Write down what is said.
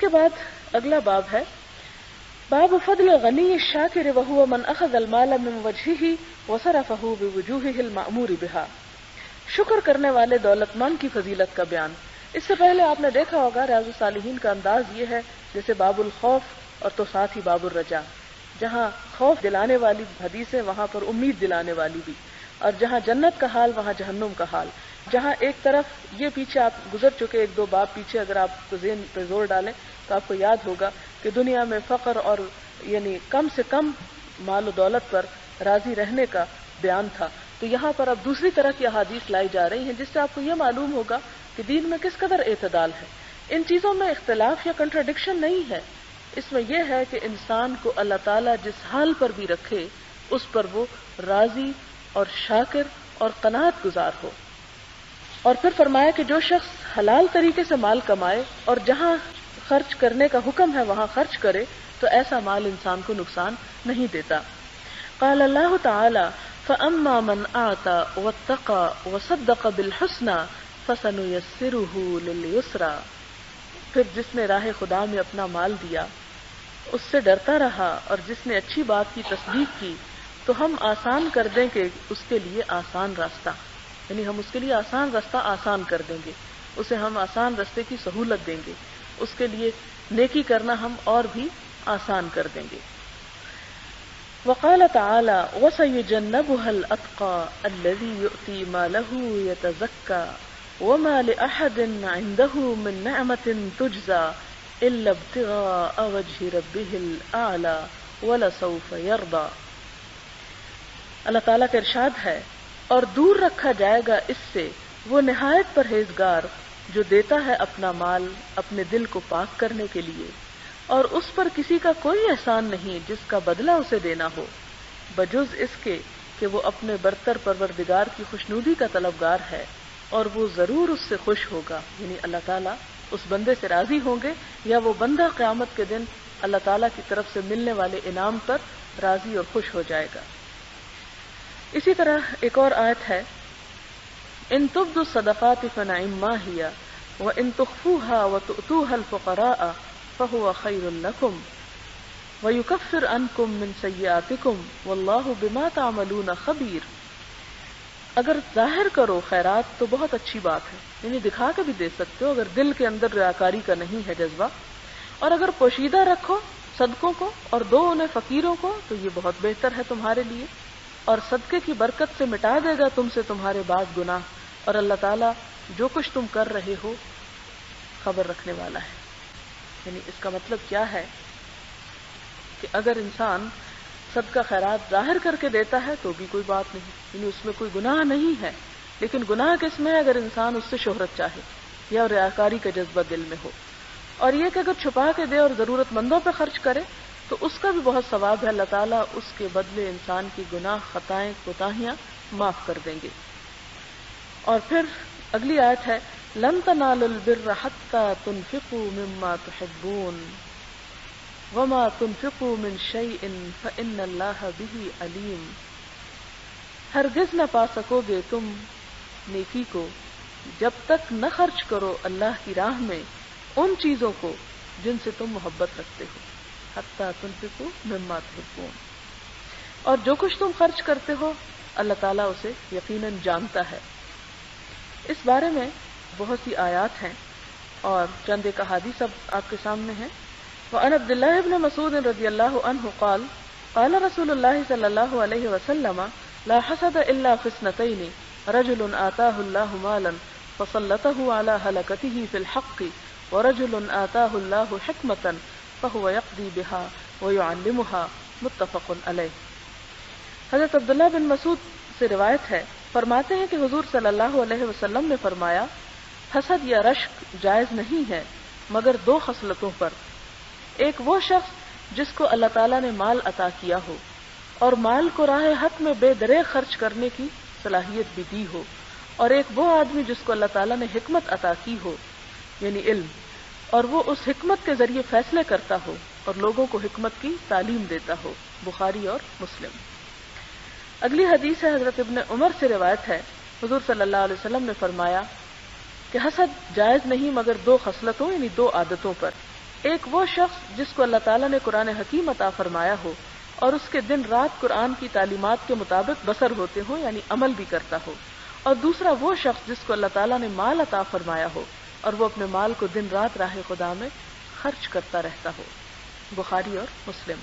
کے بعد اگلا باب ہے باب فضل غنی الشاکر وهو من اخذ المال من وجهه وصرفه بوجوهه المأمور بها۔ شکر کرنے والے دولت مند کی فضیلت کا بیان۔ اس سے پہلے آپ نے دیکھا ہوگا ریاض الصالحین کا انداز یہ ہے جیسے باب الخوف اور تو ساتھ ہی باب الرجا، جہاں خوف دلانے والی حدیث ہے وہاں پر امید دلانے والی بھی، اور جہاں جنت کا حال وہاں جہنم کا حال۔ جہاں ایک طرف یہ پیچھے آپ گزر چکے ایک دو باب پیچھے، اگر آپ کو ذہن پہ زور ڈالیں تو آپ کو یاد ہوگا کہ دنیا میں فقر اور یعنی کم سے کم مال و دولت پر راضی رہنے کا بیان تھا، تو یہاں پر اب دوسری طرح کی احادیث لائی جا رہی ہیں جس سے آپ کو یہ معلوم ہوگا کہ دین میں کس قدر اعتدال ہے۔ ان چیزوں میں اختلاف یا کنٹراڈکشن نہیں ہے، اس میں یہ ہے کہ انسان کو اللہ تعالیٰ جس حال پر بھی رکھے اس پر وہ راضی اور شاکر اور قناعت گزار ہو۔ اور پھر فرمایا کہ جو شخص حلال طریقے سے مال کمائے اور جہاں خرچ کرنے کا حکم ہے وہاں خرچ کرے تو ایسا مال انسان کو نقصان نہیں دیتا۔ قال اللہ تعالی فَأَمَّا مَنْ أَعْطَى وَاتَّقَى وَصَدَّقَ بِالْحُسْنَى فَسَنُيَسِّرُهُ لِلْيُسْرَى۔ پھر جس نے راہ خدا میں اپنا مال دیا، اس سے ڈرتا رہا اور جس نے اچھی بات کی تصدیق کی تو ہم آسان کر دیں گے اس کے لیے آسان راستہ، یعنی ہم اس کے لیے آسان راستہ آسان کر دیں گے، اسے ہم آسان راستے کی سہولت دیں گے، اس کے لیے نیکی کرنا ہم اور بھی آسان کر دیں گے۔ وقال تعالی وَسَيُجَنَّبُهَا الْأَتْقَى الَّذِي يُؤْتِي مَالَهُ يَتَزَكَّى وَمَا لِأَحَدٍ عِندَهُ مِن نِّعْمَةٍ تُجْزَى إِلَّا ابْتِغَاءَ وَجْهِ رَبِّهِ الْأَعْلَى وَلَسَوْفَ يَرْضَى۔ اللہ تعالیٰ کا ارشاد ہے اور دور رکھا جائے گا اس سے وہ نہایت پرہیزگار جو دیتا ہے اپنا مال اپنے دل کو پاک کرنے کے لیے، اور اس پر کسی کا کوئی احسان نہیں جس کا بدلہ اسے دینا ہو، بجز اس کے کہ وہ اپنے برتر پروردگار کی خوشنودی کا طلبگار ہے اور وہ ضرور اس سے خوش ہوگا، یعنی اللہ تعالیٰ اس بندے سے راضی ہوں گے یا وہ بندہ قیامت کے دن اللہ تعالیٰ کی طرف سے ملنے والے انعام پر راضی اور خوش ہو جائے گا۔ اسی طرح ایک اور آیت ہے ان تبدوا الصدقات فنعما هي وان تخفوها وتؤتوها الفقراء فهو خير لكم ويكفر عنكم من سيئاتكم والله بما تعملون خبير۔ اگر ظاہر کرو خیرات تو بہت اچھی بات ہے، یعنی دکھا کے بھی دے سکتے ہو اگر دل کے اندر ریاکاری کا نہیں ہے جذبہ، اور اگر پوشیدہ رکھو صدقوں کو اور دو انہیں فقیروں کو تو یہ بہت بہتر ہے تمہارے لیے، اور صدقے کی برکت سے مٹا دے گا تم سے تمہارے بعض گناہ، اور اللہ تعالیٰ جو کچھ تم کر رہے ہو خبر رکھنے والا ہے۔ یعنی اس کا مطلب کیا ہے کہ اگر انسان صدقہ خیرات ظاہر کر کے دیتا ہے تو بھی کوئی بات نہیں، یعنی اس میں کوئی گناہ نہیں ہے، لیکن گناہ کس میں ہے اگر انسان اس سے شہرت چاہے یا ریاکاری کا جذبہ دل میں ہو، اور یہ کہ اگر چھپا کے دے اور ضرورت مندوں پہ خرچ کرے تو اس کا بھی بہت ثواب ہے، اللہ تعالیٰ اس کے بدلے انسان کی گناہ خطائیں کوتاہیاں معاف کر دیں گے۔ اور پھر اگلی آیت ہے لن تنالوا البر حتى تنفقوا مما تحبون وما تنفقوا من شيء فإن الله به عليم۔ ہرگز نہ پا سکو گے تم نیکی کو جب تک نہ خرچ کرو اللہ کی راہ میں ان چیزوں کو جن سے تم محبت رکھتے ہو، حتى تنفقوا مما تحبون، اور جو کچھ تم خرچ کرتے ہو اللہ تعالیٰ اسے یقیناً جانتا ہے۔ اس بارے میں بہت سی آیات ہیں اور چند ایک احادیث اب آپ کے سامنے ہیں۔ وعن عبد الله بن مسعود رضی اللہ عنہ قال قال رسول اللہ صلی اللہ علیہ وسلم لا حسد الا في اثنتين رجل آتاه الله مالا فسلطه على هلكته في الحق ورجل آتاه الله حكمة فهو يقضي بها ويعلمها متفق علیہ۔ حضرت عبداللہ بن مسعود سے روایت ہے، فرماتے ہیں کہ حضور صلی اللہ علیہ وسلم نے فرمایا حسد یا رشک جائز نہیں ہے مگر دو خصلتوں پر، ایک وہ شخص جس کو اللہ تعالیٰ نے مال عطا کیا ہو اور مال کو راہ حق میں بے دریغ خرچ کرنے کی صلاحیت بھی دی ہو، اور ایک وہ آدمی جس کو اللہ تعالیٰ نے حکمت عطا کی ہو یعنی علم، اور وہ اس حکمت کے ذریعے فیصلے کرتا ہو اور لوگوں کو حکمت کی تعلیم دیتا ہو۔ بخاری اور مسلم۔ اگلی حدیث ہے حضرت ابن عمر سے روایت ہے، حضور صلی اللہ علیہ وسلم نے فرمایا کہ حسد جائز نہیں مگر دو خصلتوں یعنی دو عادتوں پر، ایک وہ شخص جس کو اللہ تعالیٰ نے قرآن حکیم عطا فرمایا ہو اور اس کے دن رات قرآن کی تعلیمات کے مطابق بسر ہوتے ہوں، یعنی عمل بھی کرتا ہو، اور دوسرا وہ شخص جس کو اللہ تعالیٰ نے مال عطا فرمایا ہو اور وہ اپنے مال کو دن رات راہ خدا میں خرچ کرتا رہتا ہو۔ بخاری اور مسلم۔